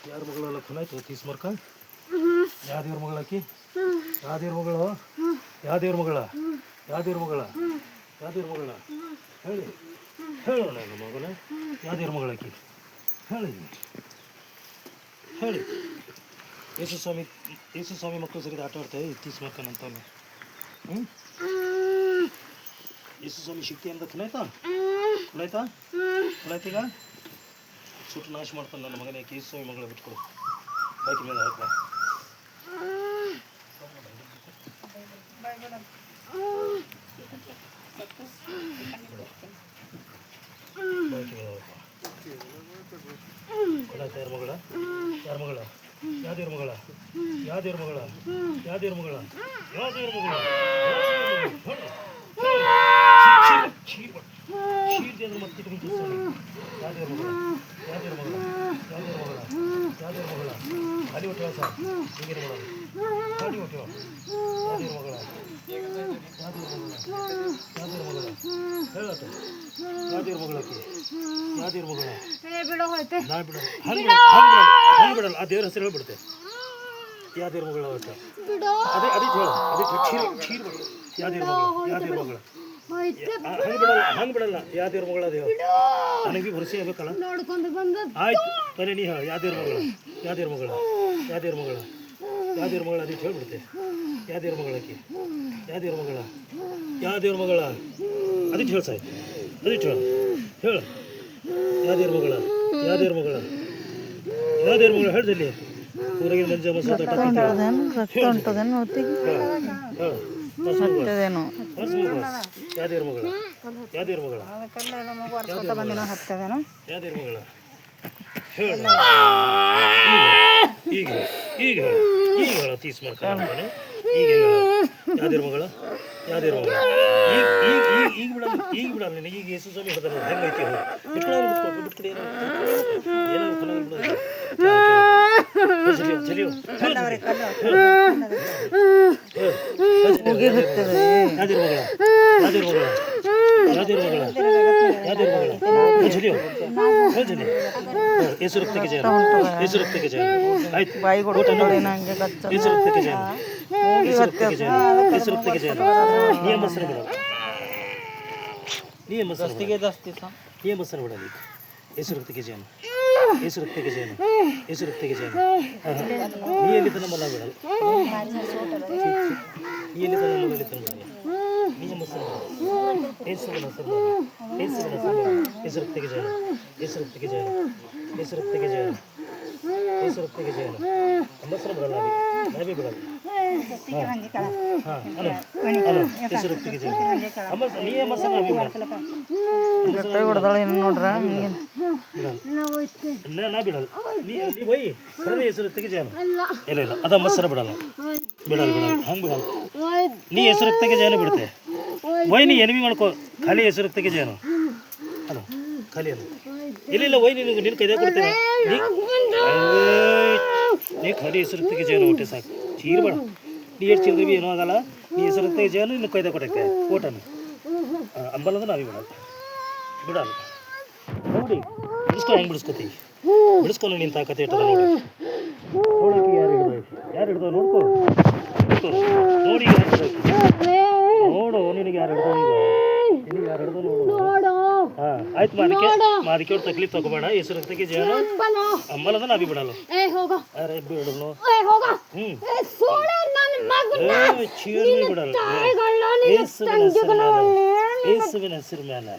ಯಾರ ಮಗಳೆಲ್ಲ ಖುನಾಯ್ತು ತೀಸ್ ಮರ್ಕ ಯಾವ ದೇವ್ರ ಮಗಳಾಕಿ ಯಾವ ದೇವ್ರ ಮಗಳು ಯಾವ ದೇವ್ರ ಮಗಳ ಯಾವ ದೇವ್ರ ಮಗಳ ಯಾವ ದೇವ್ರ ಮಗಳ ಹೇಳಿ ಹೇಳೋಣ ನನ್ನ ಮಗನ ಯಾವ ದೇವ್ರ ಮಗಳಾಕಿ ಹೇಳಿ ಹೇಳಿ ಯೇಸು ಸ್ವಾಮಿ ಮಕ್ಕಳು ಸರಿ ಆಟ ಆಡ್ತಾರೆ ತೀಸ್ ಮರ್ಕನಂತವನು ಯೇಸು ಸ್ವಾಮಿ ಶಕ್ತಿ ಅಂತ ಖುನಾಯ್ತಾ ಖುನಾಯ್ತಾ ಖುನಾಯ್ತೀಗ ಸುಟ್ಟು ನಾಶ ಮಾಡ್ತಾನೆ ನನ್ನ ಮಗನೇ ಯೇಸು ಸ್ವಾಮಿ ಮಗಳ ಬಿಟ್ಕೊಡು ಬಾಕಿ ಮೇಲೆ ಹಾಕ ಯಾರ ಮಗಳ ಯಾರ ಮಗಳ ಯಾವ ದೇವ್ರ ಮಗಳ ಯಾವ ದೇವ್ರ ಮಗಳ ಯಾವ ದೇವ್ರ ಮಗಳ ಯಾವ ದೇವ್ರ ಮಗಳ ಶೀರ್ದಿ ಅಂದ್ರೆ ಮತ್ತೆ ಯಾವ ದೇವ್ರ ಮಗಳ ಯಾವ ದೇವ್ರ ಮಗಳ ಯಾವ ದೇವ್ರ ಮಗಳ ಯಾವ ದೇವ್ರ ಮಗಳ ಖಾಲಿ ಹೊಟ್ಟೆವ ಸರ್ ಹೀಗೇನು ಮಾಡೋದು ಖಾಲಿ ಹೊಟ್ಟೆವ ಯಾವ ದೇವ್ರ ಮಗಳ ಯಾವ ದೇವ್ರ ಮಗಳ ಯಾವ ದೇವ್ರ ಮಗಳ ಹೇಳತ್ತ ಯಾವ ದೇವ್ರ ಮಗಳಕ್ಕೆ ಯಾವ ದೇವ್ರ ಮಗಳ ನಾ ಬಿಡ ಹಂಗೆ ಬಿಡಲ್ಲ ಆ ದೇವ್ರ ಹೆಸರು ಹೇಳ್ಬಿಡುತ್ತೆ ಯಾವ ದೇವ್ರ ಮಗಳ ಅವತ್ತ ಅದೇ ಅದಕ್ಕೆ ಹೇಳು ಅದಕ್ಕೆ ಕ್ಷೀರ್ ಬಿಡು ಯಾವ ದೇವ್ರ ಮಗಳ ಯಾವ ದೇವ್ರ ಮಗಳ ಹಂಗೆ ಬಿಡಲ್ಲ ಯಾವ ದೇವ್ರ ಮಗಳ ದೇವ ನನಗೆ ಭರಸೆ ಆಗ್ಬೇಕಲ್ಲ ಆಯ್ತು ಬರೀ ನೀ ಹೇಳ ಯಾವ ದೇವ್ರ ಮಗಳ ಯಾವ ದೇವ್ರ ಮಗಳ ಯಾವ ದೇವ್ರ ಮಗಳ ಯಾವ ದೇವ್ರ ಮಗಳ ಅದಕ್ಕೆ ಹೇಳ್ಬಿಡುತ್ತೆ ಯಾವ ದೇವ್ರ ಮಗಳಕ್ಕೆ ಯಾವ ದೇವ್ರ ಮಗಳ ಯಾವ ದೇವ್ರ ಮಗಳ ಅದಕ್ಕೆ ಹೇಳು ಸಾಯ್ತು ಅದಕ್ಕೆ ಹೇಳು ಹೇಳು ಯಾವ ದೇವ್ರ ಮಗಳ ಯಾವ ದೇವ್ರ ಮಗಳ ಯಾವ ದೇವ್ರ ಮಗಳ ಹೇಳ್ದಲ್ಲಿ ಊರಾಗಿನ ಮಂಜ ಮಸಾಲ ಹೇಳು ಯಾವ ದೇವ್ರ ಮಗಳ ಯಾವ ದೇವ್ರ ಮಗಳ ಯಾವ ದೇವ್ರ ಮಗಳ ಹೇಳ ಈಗ ಈಗ ಈಗ ಹೇಳ ತೀಸ್ ಮಾಡ್ತಾನೆ ಈಗ ಯಾವ ದೇವ್ರ ಮಗಳ ಯಾವ ದೇವ್ರ ಮಗಳ ಈಗ ಬಿಡಲ್ಲ ಈಗ ಬಿಡಲ್ಲ ನಿನಗೆ ಈಗ ಯೇಸು ಸ್ವಾಮಿ ಹೇಳ್ತಾರೆ ಹೆಂಗೈತಿ ಬಿಟ್ಕೊಡಿ ಏನಾದ್ರು ಬಿಡೋದು ನಿಯಮಸರ ಬಿಡಲಿ ಯೇಸು ರಕ್ತಕ್ಕೆ ಜಯನು ಯೇಸು ರಕ್ತಕ್ಕೆ ಜಯನು ಯೇಸು ರಕ್ತಕ್ಕೆ ಜಯನು ನೀ ಎಲ್ಲಿ ತನ ಮಲ್ಲ ಬಿಡಲ್ಲ ನೀ ಎಲ್ಲಿ ತನ ಮಲ್ಲ ಬಿಡಲ್ಲ ನಿಯಮಸರ ಯೇಸುವಿನ ಹೆಸರು ಯೇಸು ರಕ್ತಕ್ಕೆ ಜಯನು ಯೇಸು ರಕ್ತಕ್ಕೆ ಜಯನು ಯೇಸು ರಕ್ತಕ್ಕೆ ಜಯನು ಯೇಸು ರಕ್ತಕ್ಕೆ ಜಯನು ಅಂಬಸರ ಬಿಡಲ್ಲ ನಾವೇ ಬಿಡಲ್ಲ ಯೇಸು ರಕ್ತಕ್ಕೆ ಜಯನು ನಿಯಮಸರ ನಾವೇ ನಾ ಬಿಡಲ್ಲ ನೀ ಒಯ್ ಸರಿ ಹೆಸರು ತೆಗೆಜಾನು ಇಲ್ಲ ಇಲ್ಲ ಅದ ಮತ್ಸರ ಬಿಡಲ್ಲ ಬಿಡಲ್ಲ ಬಿಡಲ್ಲ ಹಂಗೆ ಬಿಡಲ್ಲ ನೀ ಹೆಸರು ತೆಗೆಜಾನು ಬಿಡುತ್ತೆ ಒಯ್ ನೀ ಎನಿಮಿ ಮಾಡ್ಕೋ ಖಾಲಿ ಹೆಸರು ತೆಗೆಜಾನು ಅದು ಖಾಲಿ ಅದು ಇಲ್ಲ ಇಲ್ಲ ಒಯ್ ನಿನಗೆ ನಿನ್ನ ಕೈದಾಗ ಕೊಡ್ತೇನೆ ನೀ ಖಾಲಿ ಹೆಸರು ತೆಗೆಜಾನು ಹೊಟ್ಟೆ ಸಾಕು ಚೀರ್ ಬೇಡ ನೀ ಎಷ್ಟು ಚೀರ್ದವಿ ಏನೋ ಆಗಲ್ಲ ನೀ ಹೆಸರು ತೆಗೆಜಾನು ನಿನ್ನ ಕೈದಾಗ ಕೊಟ್ಟೈತೆ ಓಟನು ಅಂಬಲ್ಲದ ನಾವೇ ಬಿಡಲ್ಲ ಬಿಡಲ್ಲ ನೋಡಿ ಬಿಡಿಸ್ಕೊ ಹೆಂಗೆ ಬಿಡಿಸ್ಕೊತಿ ಬಿಡಿಸ್ಕೊಂಡು ನಿನ್ನ ತಾಕತ್ತೆ ಇಟ್ಟದ ನೋಡಿ ನೋಡೋಕೆ ಯಾರು ಹಿಡ್ದೋ ನೋಡ್ಕೊ ನೋಡಿ ನೋಡು ನಿನಗೆ ಯಾರು ಹಿಡ್ದೋ ನಿನಗೆ ಯಾರು ಹಿಡ್ದೋ ನೋಡು ಹಾಂ ಆಯ್ತು ಮಾದಕ್ಕೆ ಅವ್ರು ತಕ್ಲೀಫ್ ತಗೋಬೇಡ ಹೆಸರು ತೆಗೆ ಜೇನು ಅಂಬಲದ ನಾವೇ ಬಿಡಲ್ಲ ಅರೆ ಬಿಡಲು ಚೀರ್ನಿ ಬಿಡಲ್ಲ ಯೇಸುವಿನ ಹೆಸರು ಮೇಲೆ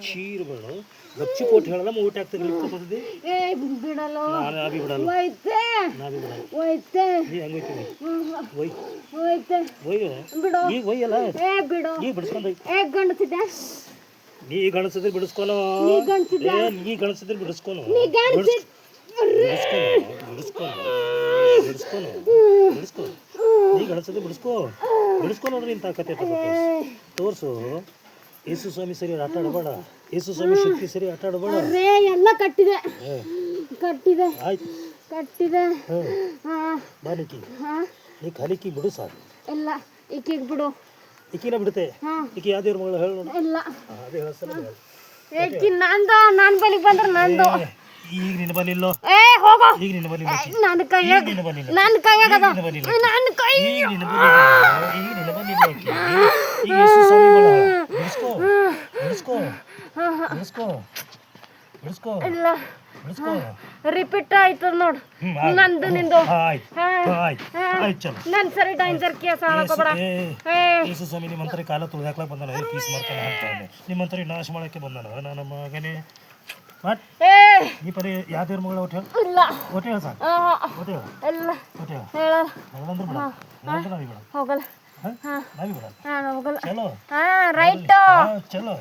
ಚೀರ್ಬೇಡು ಗಚ್ಚಿ ಕೊಟ್ಟು ಹೇಳಲ್ಲ ಊಟ ಆಗ್ತದೆ ತಗೋದಿ ನಾವೇ ಬಿಡಲ್ಲ ನಾವೇ ಬಿಡಲ್ಲ ನೀ ಹೆಂಗೈತಿ ಒಯ್ಯೋ ಈಗ ಒಯ್ಯಲ್ಲ ಈಗ ಬಿಡಿಸ್ಕೊಂಡು ನೀ ಗಣಸಿದ್ರೆ ಬಿಡಿಸ್ಕೊನೋ ನೀ ಗಣಸಿದ್ರೆ ಬಿಡಿಸ್ಕೊನು ಬಿಡಿಸ್ಕೊ ನೀ ಗಣಸಿದ್ರೆ ಬಿಡಿಸ್ಕೊ ನೋಡ್ರಿ ಇಂಥ ಕತೆ ತೋರಿಸು ಯೇಸು ಸ್ವಾಮಿ ಸರಿ ಆಟ ಆಡಬೇಡ ಯೇಸು ಸ್ವಾಮಿ ಶಕ್ತಿ ಸರಿ ಆಟ ಆಡಬೇಡ ಎಲ್ಲ ಕಟ್ಟಿದೆ ಆಯ್ತು ಕಟ್ಟಿದೆ ಬಾಲಿಕಿ ನೀ ಕಲಿಕಿ ಬಿಡು ಸಾಕು ಎಲ್ಲ ಈಕಿಗೆ ಬಿಡು. ಈಕಿನ ಬಿಡುತ್ತೆ. ಈಕಿ ಯಾವ ದೇವ್ರ ಮಗಳು ಹೇಳು ನೋಡು. ಇಲ್ಲ ಅದೇ ಹೇಳ್ಸಲ್ಲ ಹೇಳು. ಈಕಿ ನಂದು ನನ್ನ ಬಲಿಗೆ ಬಂದ್ರೆ ನಂದು. ಈಗ ನಿನ್ನ ಬಲಿಲ್ಲೋ. ಏ ಹೋಗೋ. ಈಗ ನಿನ್ನ ಬಲಿಲ್ಲ. ನನ್ನ ಕೈಯಾಗ ನಿನ್ನ ಬಲಿಲ್ಲ. ನನ್ನ ಕೈಯಾಗ ಅದ. ಬಲಿಲ್ಲ. ನನ್ನ ಕೈ ಈಗ ನಿನ್ನ ಬಲಿಲ್ಲ. ಈಗ ನಿನ್ನ ಬಲಿಲ್ಲ ಆಕಿ. ಈಗ ಯೇಸು ಸ್ವಾಮಿ ಮಗಳ ಬಿಡಿಸ್ಕೋ ಬಿಡಿಸ್ಕೋ ಬಿಡಿಸ್ಕೋ ಬಿಡಿಸ್ಕೋ ಇಲ್ಲ ಬಿಡಿಸ್ಕೋ. ರಿಪೀಟ್ ಆಯ್ತು ನೋಡು. ನಂದು ನಿಂದು. ಆಯ್ತು ಆಯ್ತು ಆಯ್ತು ಚಲೋ. ನನ್ನ ಸರಿ ಡೇಂಜರ್ ಕೇಸ್ ಹಾಕೋಬೇಡ. ಯೇಸು ಸ್ವಾಮಿ ನಿಮ್ಮಂತರ ಕಾಲ ತುಳಿದಾಕ್ಲಕ್ಕೆ ಬಂದಾನ. ಪೀಸ್ ಮಾಡ್ತಾನೆ ಅಂತ ನಿಮ್ಮಂತರ ನಾಶ ಮಾಡೋಕ್ಕೆ ಬಂದಾನ. ನನ್ನ ಮಗನೇ ಬಟ್ ಈ ಪರಿ ಯಾವ ದೇವ್ರ ಮಗಳ ಒಟ್ಟು ಹೇಳು. ಇಲ್ಲ ಒಟ್ಟು ಹೇಳು ಸಾಕು. ಒಟ್ಟು ಹೇಳು. ಇಲ್ಲ ಒಟ್ಟು ಹೇಳು. ಹೇಳ ಹೇಳಂದ್ರೆ ಬಿಡ. ಹೇಳಂದ್ರೆ ನಾವೀ ಬಿಡ. ಹೋಗಲ್ಲ. ನಾವೀ ಬಿಡ. ಹೋಗಲ್ಲ. ಚಲೋ. ರೈಟ್. ಚಲೋ.